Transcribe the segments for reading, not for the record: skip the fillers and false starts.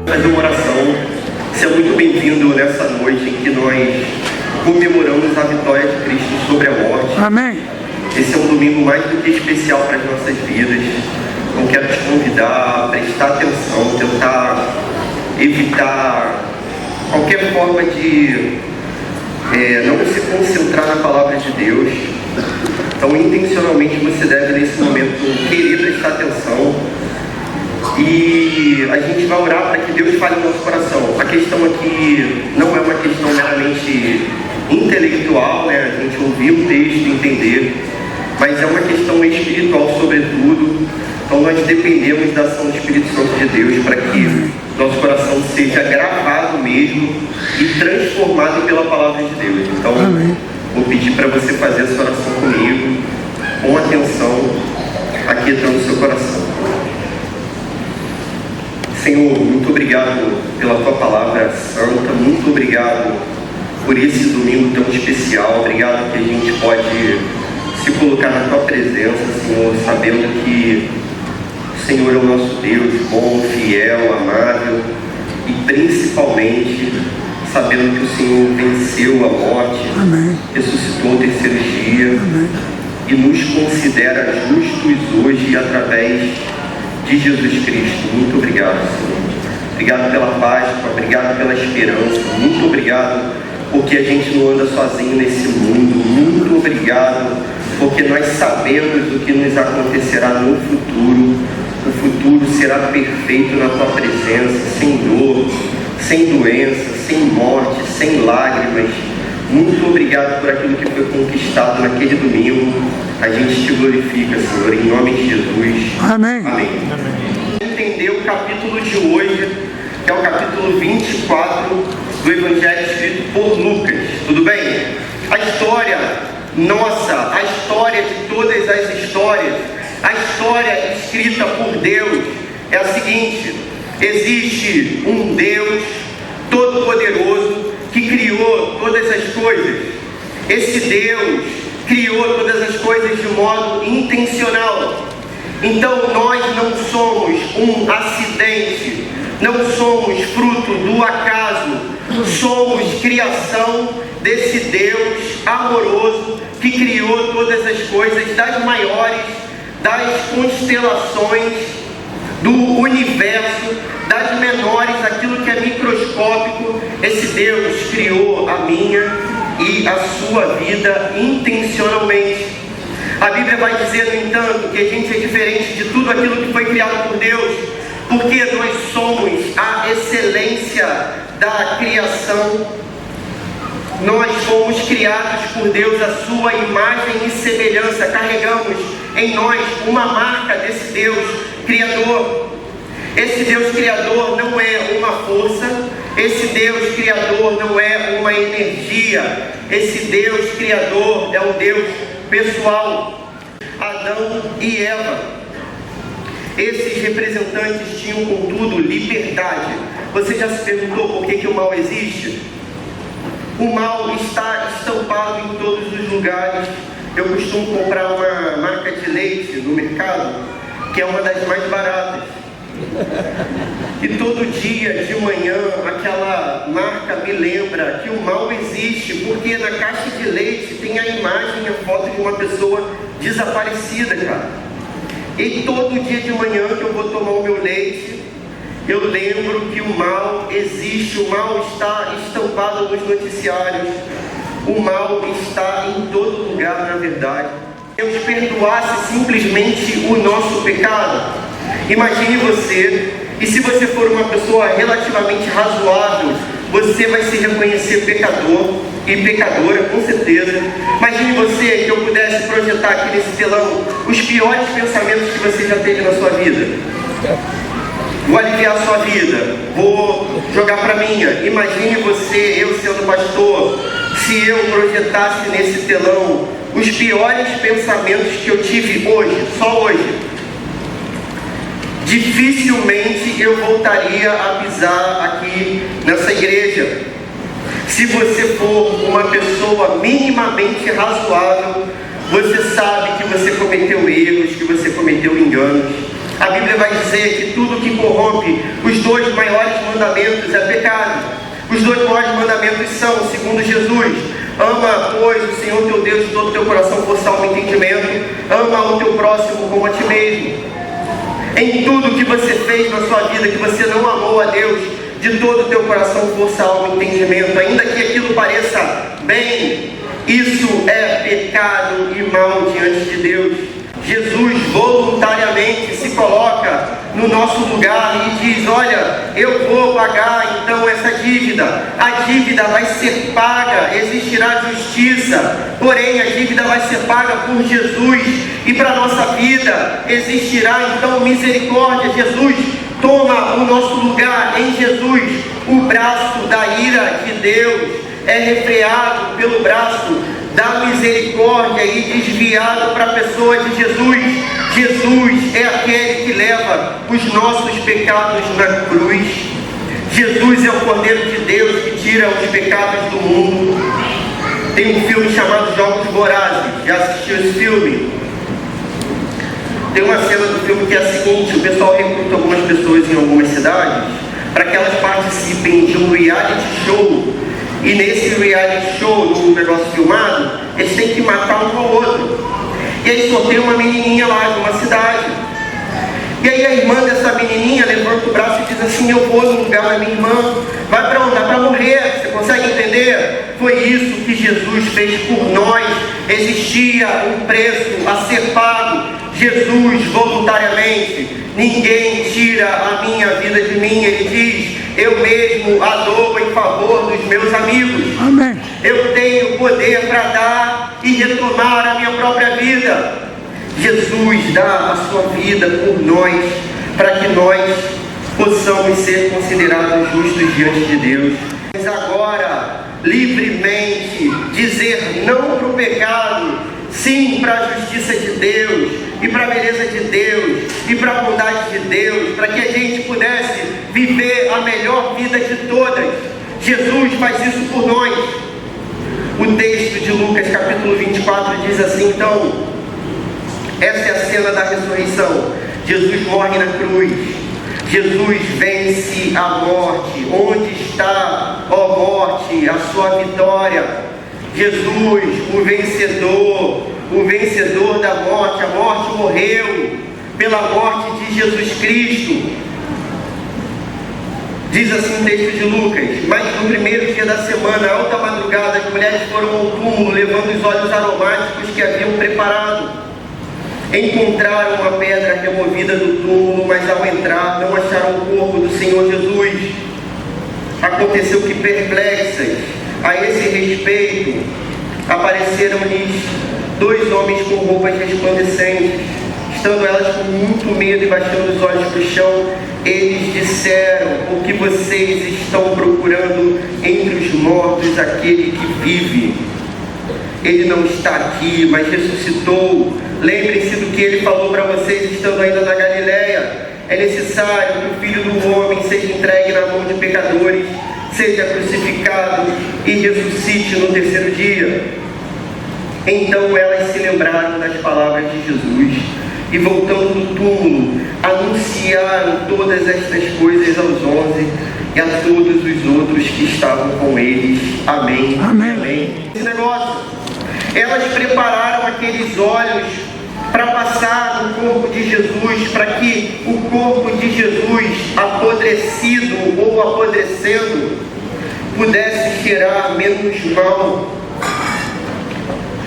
Fazer uma oração. Seja muito bem-vindo nessa noite em que nós comemoramos a vitória de Cristo sobre a morte. Amém. Esse é um domingo mais do que especial para as nossas vidas. Então quero te convidar a prestar atenção, tentar evitar qualquer forma de não se concentrar na palavra de Deus. Então intencionalmente você deve nesse momento querer prestar atenção. E a gente vai orar para que Deus fale no nosso coração. A questão aqui não é uma questão meramente intelectual, né? A gente ouvir o texto e entender, mas é uma questão espiritual sobretudo. Então nós dependemos da ação do Espírito Santo de Deus para que nosso coração seja gravado mesmo e transformado pela palavra de Deus. Então vou pedir para você fazer essa oração comigo, com atenção, aquietando o seu coração. Senhor, muito obrigado pela Tua Palavra Santa, muito obrigado por esse domingo tão especial, obrigado que a gente pode se colocar na Tua presença, Senhor, sabendo que o Senhor é o nosso Deus, bom, fiel, amável, e principalmente sabendo que o Senhor venceu a morte, Amém. Ressuscitou ao terceiro dia, Amém. E nos considera justos hoje através de Jesus Cristo. Muito obrigado, Senhor. Obrigado pela Páscoa, obrigado pela esperança, muito obrigado porque a gente não anda sozinho nesse mundo, muito obrigado porque nós sabemos o que nos acontecerá no futuro. O futuro será perfeito na Tua presença, sem dor, sem doença, sem morte, sem lágrimas. Muito obrigado por aquilo que foi conquistado naquele domingo. A gente te glorifica, Senhor, em nome de Jesus. Amém. Amém. Entender o capítulo de hoje, que é o capítulo 24 do Evangelho escrito por Lucas. Tudo bem? A história nossa, a história de todas as histórias, a história escrita por Deus é a seguinte: existe um Deus todo-poderoso que criou todas as coisas. Esse Deus criou todas as coisas de modo intencional. Então nós não somos um acidente, não somos fruto do acaso, somos criação desse Deus amoroso que criou todas as coisas, das maiores, das constelações do universo, das menores, aquilo que é microscópico. Esse Deus criou a minha e a sua vida intencionalmente. A Bíblia vai dizer, no entanto, que a gente é diferente de tudo aquilo que foi criado por Deus, porque nós somos a excelência da criação. Nós fomos criados por Deus à sua imagem e semelhança. Carregamos em nós uma marca desse Deus Criador. Esse Deus Criador não é uma força, esse Deus Criador não é uma energia, esse Deus Criador é um Deus pessoal. Adão e Eva, esses representantes tinham, contudo, liberdade. Você já se perguntou por que o mal existe? O mal está estampado em todos os lugares. Eu costumo comprar uma marca de leite no mercado, que é uma das mais baratas. E todo dia de manhã aquela marca me lembra que o mal existe, porque na caixa de leite tem a imagem, a foto de uma pessoa desaparecida, cara. E todo dia de manhã que eu vou tomar o meu leite, eu lembro que o mal existe, o mal está estampado nos noticiários, o mal está em todo lugar, na verdade. Se Deus perdoasse simplesmente o nosso pecado, imagine você, e se você for uma pessoa relativamente razoável, você vai se reconhecer pecador e pecadora, com certeza. Imagine você que eu pudesse projetar aqui nesse telão os piores pensamentos que você já teve na sua vida. Vou aliviar a sua vida, vou jogar para minha. Imagine você, eu sendo pastor, se eu projetasse nesse telão os piores pensamentos que eu tive hoje, só hoje. Dificilmente eu voltaria a pisar aqui nessa igreja. Se você for uma pessoa minimamente razoável, você sabe que você cometeu erros, que você cometeu enganos. A Bíblia vai dizer que tudo que corrompe os 2 maiores mandamentos é pecado. Os 2 maiores mandamentos são, segundo Jesus: ama, pois, o Senhor teu Deus de todo o teu coração, força, alma e entendimento. Ama o teu próximo como a ti mesmo. Em tudo que você fez na sua vida, que você não amou a Deus de todo o teu coração, força, alma e entendimento, ainda que aquilo pareça bem, isso é pecado e mal diante de Deus. Jesus voluntariamente se coloca no nosso lugar e diz: olha, eu vou pagar então essa dívida. A dívida vai ser paga, existirá justiça, porém a dívida vai ser paga por Jesus, e para a nossa vida existirá então misericórdia. Jesus toma o nosso lugar. Em Jesus, o braço da ira de Deus é refreado pelo braço da misericórdia e desviado para a pessoa de Jesus. Jesus é aquele que leva os nossos pecados na cruz. Jesus é o Cordeiro de Deus que tira os pecados do mundo. Tem um filme chamado Jogos Vorazes. Já assistiu esse filme? Tem uma cena do filme que é a seguinte: o pessoal recruta algumas pessoas em algumas cidades para que elas participem de um reality show. E nesse reality show, no negócio filmado, eles têm que matar um ao outro. E aí só tem uma menininha lá de uma cidade. E aí a irmã dessa menininha levanta o braço e diz assim: eu vou no lugar da minha irmã. Vai para onde? Dá para morrer. Você consegue entender? Foi isso que Jesus fez por nós. Existia um preço a ser pago. Jesus voluntariamente. Ninguém tira a minha vida de mim. Ele diz: eu mesmo a dou em favor dos meus amigos. Amém. Eu tenho poder para dar e retomar a minha própria vida. Jesus dá a sua vida por nós, para que nós possamos ser considerados justos diante de Deus. Mas agora, livremente, dizer não para o pecado, sim para a justiça de Deus, e para a beleza de Deus, e para a bondade de Deus, para que a gente pudesse viver a melhor vida de todas. Jesus faz isso por nós. O texto de Lucas capítulo 24 diz assim, então, essa é a cena da ressurreição. Jesus morre na cruz. Jesus vence a morte. Onde está, ó morte, a sua vitória? Jesus, o vencedor da morte. A morte morreu pela morte de Jesus Cristo. Diz assim o texto de Lucas: mas no primeiro dia da semana, alta madrugada, as mulheres foram ao túmulo, levando os óleos aromáticos que haviam preparado. Encontraram a pedra removida do túmulo, mas ao entrar não acharam o corpo do Senhor Jesus. Aconteceu que, perplexas a esse respeito, apareceram-lhes 2 homens com roupas resplandecentes. Estando elas com muito medo e baixando os olhos para o chão, eles disseram: o que vocês estão procurando entre os mortos aquele que vive? Ele não está aqui, mas ressuscitou. Lembrem-se do que ele falou para vocês estando ainda na Galileia. É necessário que o Filho do Homem seja entregue na mão de pecadores, seja crucificado e ressuscite no terceiro dia. Então elas se lembraram das palavras de Jesus e, voltando do túmulo, anunciaram todas estas coisas aos 11 e a todos os outros que estavam com eles. Amém. Amém. Amém. Esse negócio, elas prepararam aqueles óleos para passar no corpo de Jesus, para que o corpo de Jesus, apodrecido ou apodrecendo, pudesse cheirar menos mal.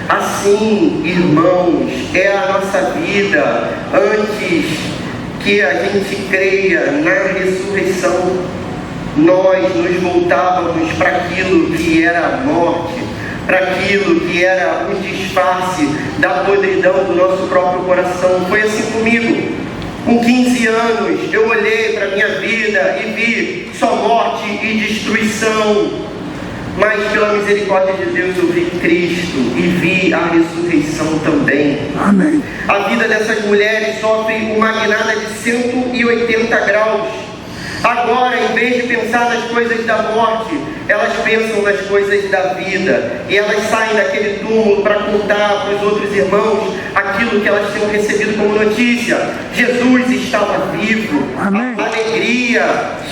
Assim, irmãos, é a nossa vida antes que a gente creia na ressurreição. Nós nos voltávamos para aquilo que era a morte, para aquilo que era o disfarce da podridão do nosso próprio coração. Foi assim comigo. Com 15 anos, eu olhei para a minha vida e vi só morte e destruição. Mas pela misericórdia de Deus eu vi Cristo e vi a ressurreição também. Amém. A vida dessas mulheres sofre uma guinada de 180 graus. Agora, em vez de pensar nas coisas da morte, elas pensam nas coisas da vida, e elas saem daquele túmulo para contar para os outros irmãos aquilo que elas tinham recebido como notícia. Jesus estava vivo. Amém. A alegria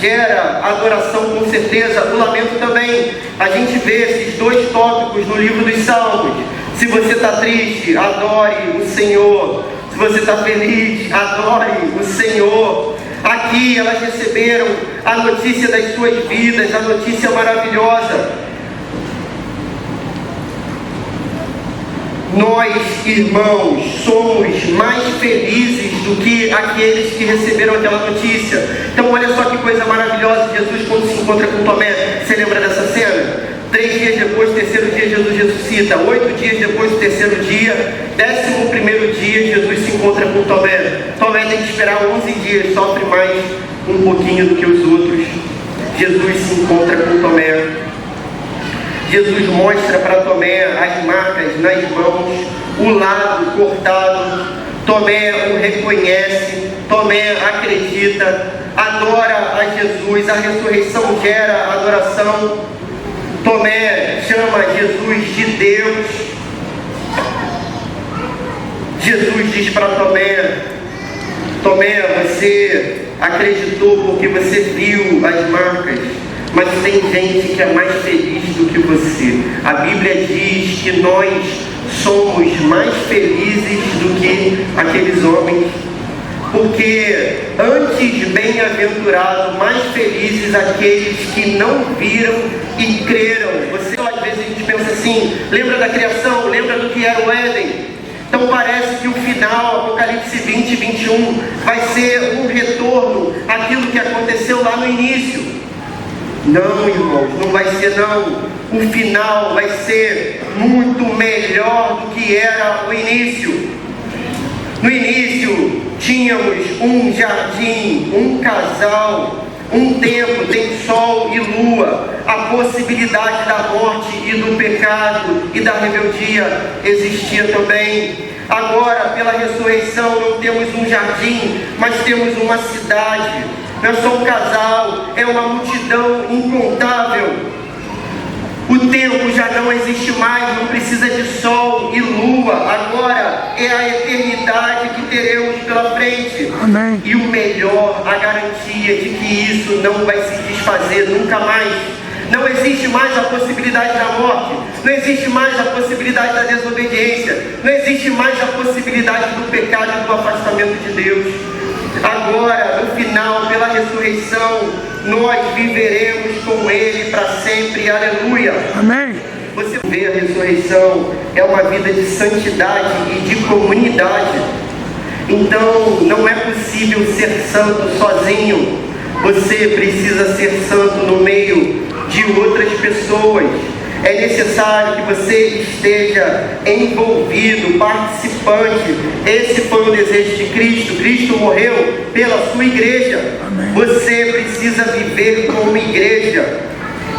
gera adoração, com certeza, o lamento também. A gente vê esses dois tópicos no livro dos Salmos. Se você está triste, adore o Senhor. Se você está feliz, adore o Senhor. Aqui elas receberam a notícia das suas vidas, a notícia maravilhosa. Nós, irmãos, somos mais felizes do que aqueles que receberam aquela notícia. Então olha só que coisa maravilhosa. Jesus, quando se encontra com Tomé, você lembra dessa cena? 3 dias depois, terceiro dia, Jesus ressuscita. 8 dias depois do terceiro dia, 11º dia, Jesus se encontra com Tomé. Tomé tem que esperar 11 dias, sofre mais um pouquinho do que os outros. Jesus se encontra com Tomé. Jesus mostra para Tomé as marcas nas mãos, o lado cortado. Tomé o reconhece, Tomé acredita, adora a Jesus. A ressurreição gera adoração. Tomé chama Jesus de Deus. Jesus diz para Tomé: Tomé, você acreditou porque você viu as marcas, mas tem gente que é mais feliz do que você. A Bíblia diz que nós somos mais felizes do que aqueles homens, porque antes bem-aventurado, mais felizes aqueles que não viram e creram. Às vezes a gente pensa assim, lembra da criação, lembra do que era o Éden? Então parece que o final, Apocalipse 20 e 21, vai ser um retorno àquilo que aconteceu lá no início. Não, irmãos, não vai ser não. O final vai ser muito melhor do que era o início. No início tínhamos um jardim, um casal, um tempo, tem sol e lua. A possibilidade da morte e do pecado e da rebeldia existia também. Agora, pela ressurreição, não temos um jardim, mas temos uma cidade. Não é só um casal, é uma multidão incontável. O tempo já não existe mais, não precisa de sol e lua. Agora é a eternidade que teremos pela frente. Amém. E o melhor, a garantia de que isso não vai se desfazer nunca mais. Não existe mais a possibilidade da morte, não existe mais a possibilidade da desobediência, não existe mais a possibilidade do pecado e do afastamento de Deus. Agora, no final, pela ressurreição, nós viveremos com Ele para sempre. Aleluia! Amém. Você vê, a ressurreição é uma vida de santidade e de comunidade. Então, não é possível ser santo sozinho. Você precisa ser santo no meio de outras pessoas. É necessário que você esteja envolvido, participante. Esse foi o desejo de Cristo. Cristo morreu pela sua igreja. Amém. Você precisa viver como igreja.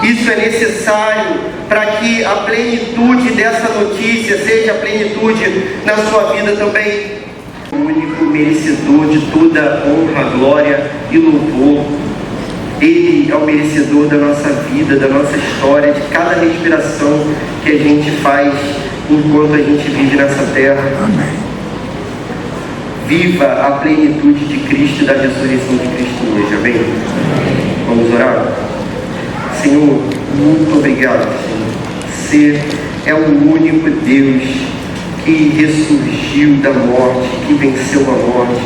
Isso é necessário para que a plenitude dessa notícia seja a plenitude na sua vida também. O único merecedor de toda honra, glória e louvor. Ele é o merecedor da nossa vida, da nossa história, de cada respiração que a gente faz enquanto a gente vive nessa terra. Amém. Viva a plenitude de Cristo e da ressurreição de Cristo hoje. Amém? Vamos orar? Senhor, muito obrigado, Senhor. Você é o único Deus que ressurgiu da morte, que venceu a morte,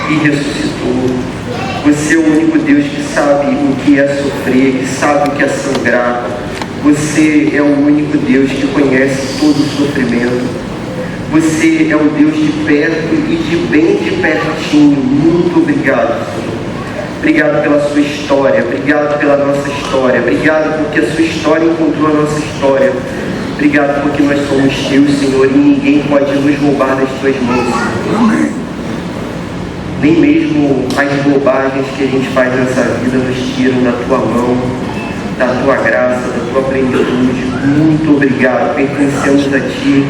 que ressuscitou. Você é o único Deus que sabe o que é sofrer, que sabe o que é sangrar. Você é o único Deus que conhece todo o sofrimento. Você é o Deus de perto e de bem de pertinho. Muito obrigado, Senhor. Obrigado pela sua história, obrigado pela nossa história, obrigado porque a sua história encontrou a nossa história. Obrigado porque nós somos teus, Senhor, e ninguém pode nos roubar das tuas mãos. Amém. Nem mesmo as bobagens que a gente faz nessa vida nos tiram da tua mão, da tua graça, da tua plenitude. Muito obrigado, pertencemos a ti,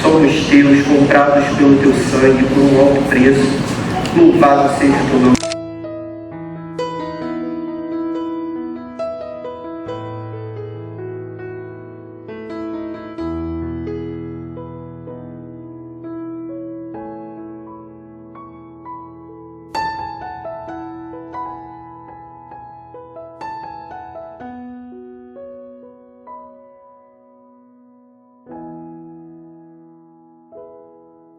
somos teus, comprados pelo teu sangue por um alto preço. Louvado seja o teu nome.